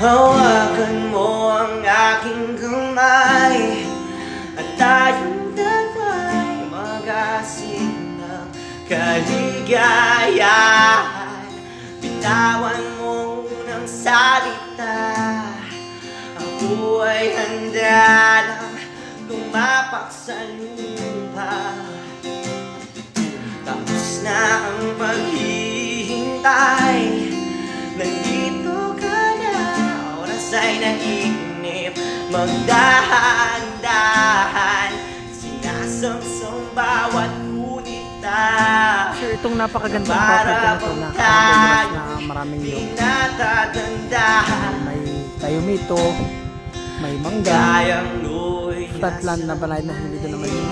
Hawakan mo ang aking kamay at tayong dalawa'y mag-asing ng kaligayahan. Bitawan mo ng salita, ako ay handa nang tumapak sa lupa. Tapos na ang paghihintay, nandito ka na, oras ay naiinip. Magdahan-dahan, sinasamsam bawat kunita. Sir, itong napakagandang property na ito na nakakabagras na maraming yung may tayumito, may mangga, flatland na balay na hindi doon naman yung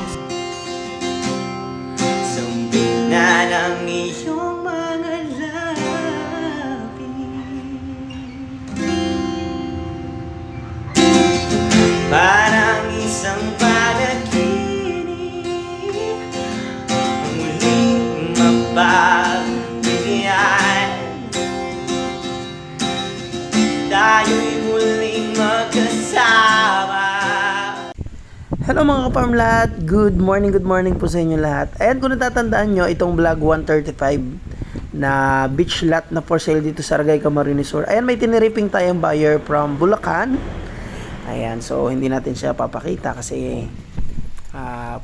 sambit na ng iyong mga labi. Parang isang panaginip, ang muling mapagbigyan. Tayo'y muling magkasama. Hello mga ka-farmlat, good morning po sa inyo lahat. Ayan, kung natatandaan nyo, itong vlog 135 na beach lot na for sale dito sa Aragay, Camarines Sur. Ayan, may tiniriping tayong buyer from Bulacan. Ayan, so hindi natin siya papakita kasi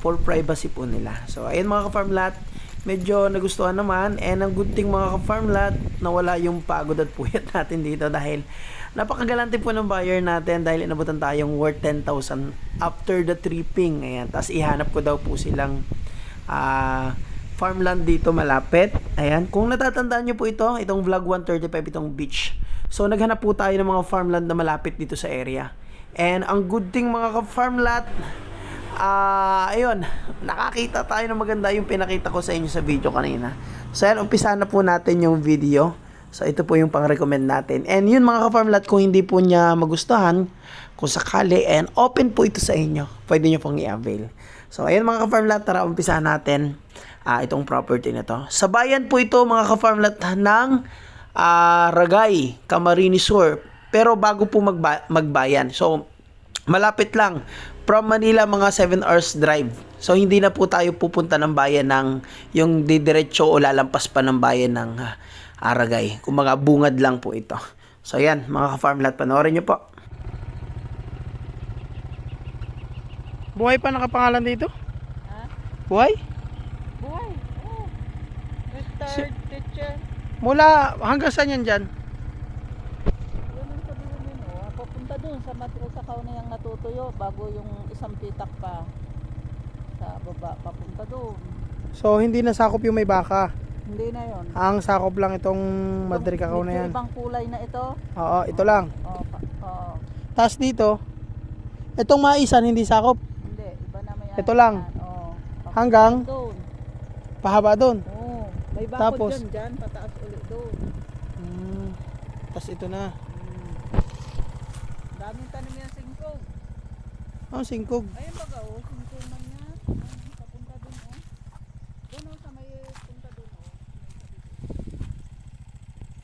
full privacy po nila. So ayan mga ka-farmlat, medyo nagustuhan naman, and ang good thing mga ka-farmlat, nawala yung pagod at puyat natin dito dahil napakagalante po ng buyer natin dahil inabutan tayong worth 10,000 after the tripping. Ayan, tapos ihanap ko daw po silang farmland dito malapit. Ayan, kung natatandaan nyo po itong vlog 135, itong beach. So naghanap po tayo ng mga farmland na malapit dito sa area. And ang good thing mga ka-farmlat, ayun, nakakita tayo ng maganda yung pinakita ko sa inyo sa video kanina. So ayan, umpisa na po natin yung video. So ito po yung pang-recommend natin. And yun mga ka-farmlat, kung hindi po niya magustuhan, kung sakali, and open po ito sa inyo, pwede nyo pong i-avail. So ayun mga ka-farmlat, tara umpisa natin itong property na to. Sa bayan po ito mga ka-farmlat ng Ragay, Camarines Sur. Pero bago po magbayan. So malapit lang. From Manila, mga 7 hours drive. So, hindi na po tayo pupunta ng bayan ng yung didiretso o lalampas pa ng bayan ng Aragay. Kung mga bungad lang po ito. So, yan, mga ka-farmlat, panoorin nyo po. Buhay pa nakapangalan dito? Ha? Buhay? Buhay. Oh. Retired teacher. Mula, hanggang saan yan dyan? Yun ang sabihin yun. Oh. Papunta dun sa matresa kauna yung natutuyo bago yung isang pitak pa sa baba papunta dun. So, hindi nasakop yung may baka. Hindi na yun. Ang sakop lang itong Madre Cacao na yan. Ibang kulay na ito. Oo, ito lang. Oo. Tapos dito, itong maisan hindi sakop. Hindi, iba na may Ito lang. Oo. Hanggang? Doon. Pahaba doon. Oo. May bakod Tapos? dyan, pataas ulit doon. Tapos ito na. Daming tanim yan singkog. Singkog. Ayun baga, singkog man yan. Ayun, papunta doon, Doon, sa may punta doon,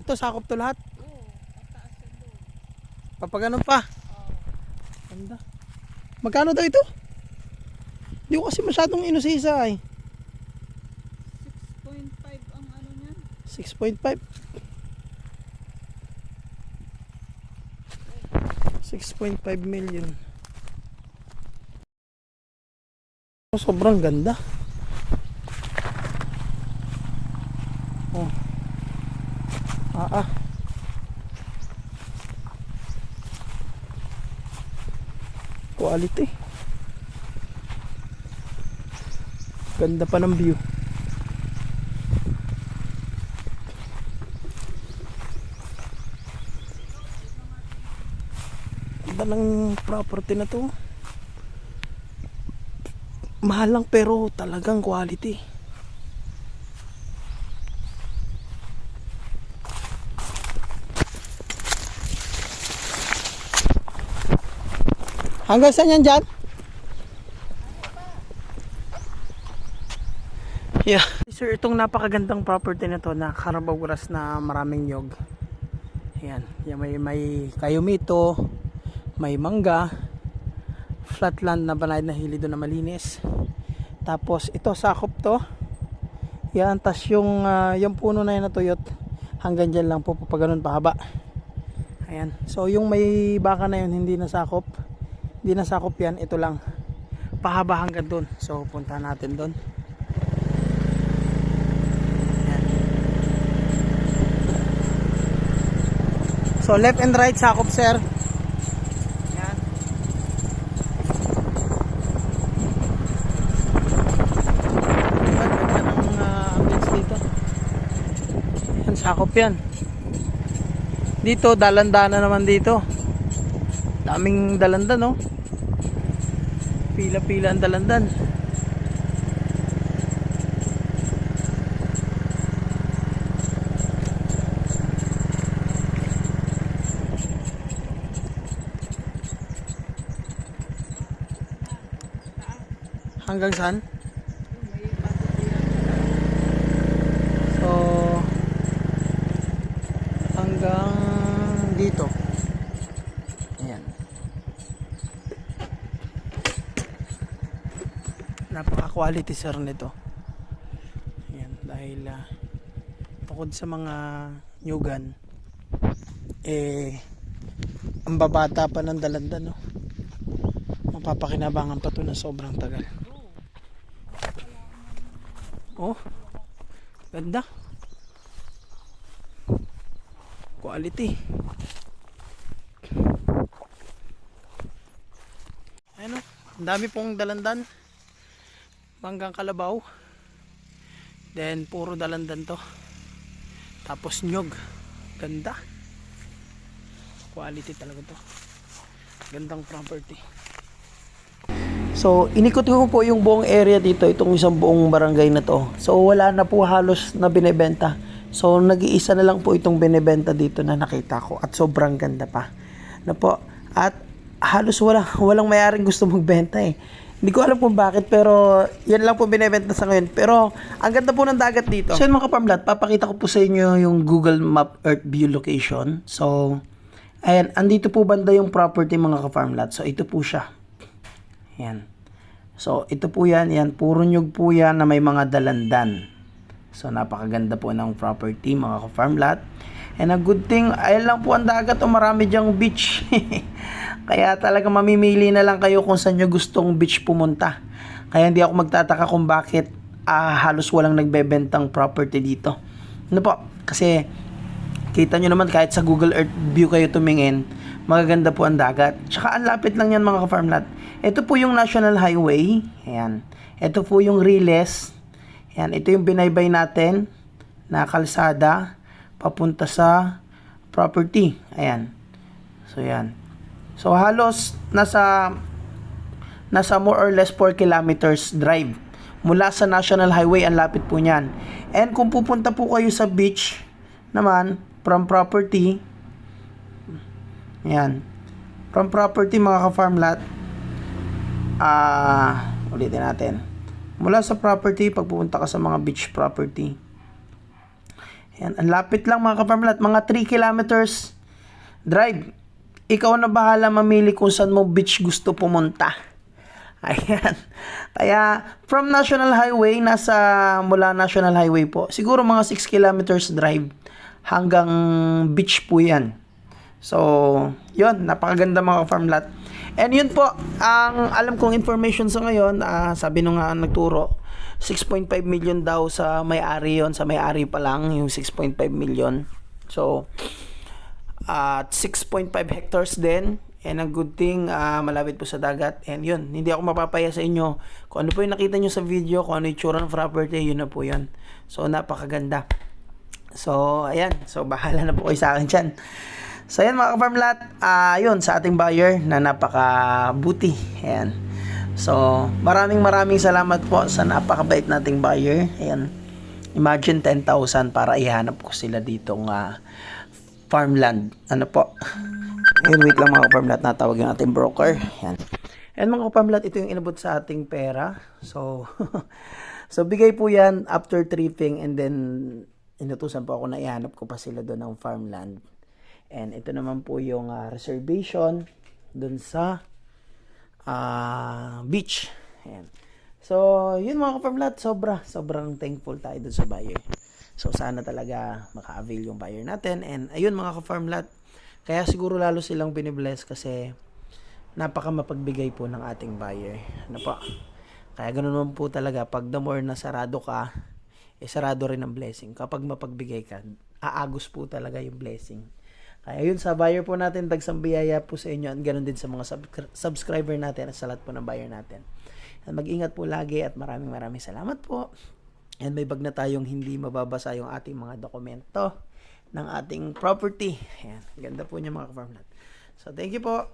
Ito sakop to lahat. Oo, pataas yan doon. Papaganon pa. Oo. Ganda. Magkano daw ito? Hindi ko kasi masyadong inusisa ay. 6.5 ang ano niyan. 6.5. 6.5 million. Sobrang ganda. Oh. Quality. Ganda pa ng view. Ganda ng property na to. Mahal lang pero talagang quality. Hanggang saan yan dyan? Yeah. Sir, itong napakagandang property na to na Carabao Grass na maraming nyog. Ayan, yan may kayumito, may mangga, flatland na banayad na hili doon na malinis. Tapos ito sakop to. Yan, tas yung puno na yan natuyot hanggang dyan lang po pa ganun pahaba. Ayan, so yung may baka na yun hindi nasakop yan, ito lang pahaba hanggang doon. So punta natin doon. So left and right sakop, sir. Yan. Ganda ng ambience dito. Yan, sakop yan. Dito, dalandana naman dito. Daming dalandan, no? Pila-pila ang dalandan. Hanggang saan? So hanggang dito. Ayan. Napaka-quality sir nito. Ayan, dahil bukod sa mga nyugan, ang babata pa ng dalandan, no? Mapapakinabangan pa to na sobrang tagal. Oh, ganda. Quality. Ano, ang dami pong dalandan. Manggang kalabaw. Then puro dalandan to. Tapos nyog. Ganda. Quality talaga to. Gandang property. So, inikot ko po yung buong area dito, itong isang buong barangay na to. So, wala na po halos na binebenta. So, nag-iisa na lang po itong binebenta dito na nakita ko. At sobrang ganda pa. Na po. At halos walang mayaring gusto magbenta eh. Hindi ko alam kung bakit, pero yan lang po binebenta sa ngayon. Pero, ang ganda po ng dagat dito. So, yun mga kaparmlat, papakita ko po sa inyo yung Google Map Earth View location. So, ayan, andito po banda yung property mga kaparmlat. So, ito po siya. Ayan. So, ito po yan. Yan, puro nyug po yan na may mga dalandan. So, napakaganda po ng property, mga ka-farm lot. And a good thing, ayun lang po ang dagat o marami dyang beach. Kaya talaga mamimili na lang kayo kung saan nyo gustong beach pumunta. Kaya hindi ako magtataka kung bakit halos walang nagbebentang property dito. Ano po? Kasi, kita nyo naman kahit sa Google Earth View kayo tumingin, magaganda po ang dagat. Tsaka ang lapit lang yan mga ka-farm lot. Ito po yung National Highway. Ayan. Ito po yung Riles. Ayan. Ito yung binaybay natin na kalsada papunta sa property. Ayan. So, ayan. So, halos nasa more or less 4 kilometers drive mula sa National Highway. Ang lapit po niyan. And kung pupunta po kayo sa beach naman, from property, ayan. From property mga ka-farm lot, ulitin natin. Mula sa property, pag pupunta ka sa mga beach property, ayan, ang lapit lang mga ka-farm lot, mga 3 kilometers drive. Ikaw na bahala mamili kung saan mo beach gusto pumunta. Ayan. Kaya, from National Highway, mula National Highway po, siguro mga 6 kilometers drive hanggang beach po yan. So, yun, napakaganda mga farm lot. And yun po, ang alam kong information sa ngayon, sabi nung nagturo, 6.5 million daw sa may-ari yon, sa may-ari pa lang, yung 6.5 million. So, 6.5 hectares din. And ang good thing, malapit po sa dagat. And yun, hindi ako mapapaya sa inyo. Kung ano po yung nakita nyo sa video, kung ano yung tsura ng property, yun na po yun. So, napakaganda. So, ayan. So, bahala na po kayo sa akin dyan. So, ayan mga ka-farm lot. Yun, sa ating buyer na napakabuti. Ayan. So, maraming salamat po sa napakabait nating buyer. Ayan. Imagine 10,000 para ihanap ko sila ditong farmland. Ano po? Ayun, wait lang mga ka-farm lot. Natawag yung ating broker. Ayan. And mga ka-farm lot, ito yung inabot sa ating pera. So, so bigay po yan after tripping and then inutusan po ako na ihanap ko pa sila doon ng farmland. And ito naman po yung reservation dun sa beach. Ayan. So, yun mga ka-farmlat, sobrang thankful tayo dun sa buyer. So, sana talaga maka-avail yung buyer natin. And ayun mga ka-farmlat, kaya siguro lalo silang binibless kasi napaka mapagbigay po ng ating buyer. Ano po? Kaya ganun naman po talaga, pag the more na sarado ka, sarado rin ang blessing. Kapag mapagbigay ka, aagos po talaga yung blessing. Kaya yun sa buyer po natin, dagsang biyaya po sa inyo, at ganun din sa mga subscriber natin at sa lahat po ng buyer natin. At mag-ingat po lagi at maraming salamat po. And may bag na tayong hindi mababasa yung ating mga dokumento ng ating property. Ayan, ganda po niya mga ka-farmlat. So thank you po.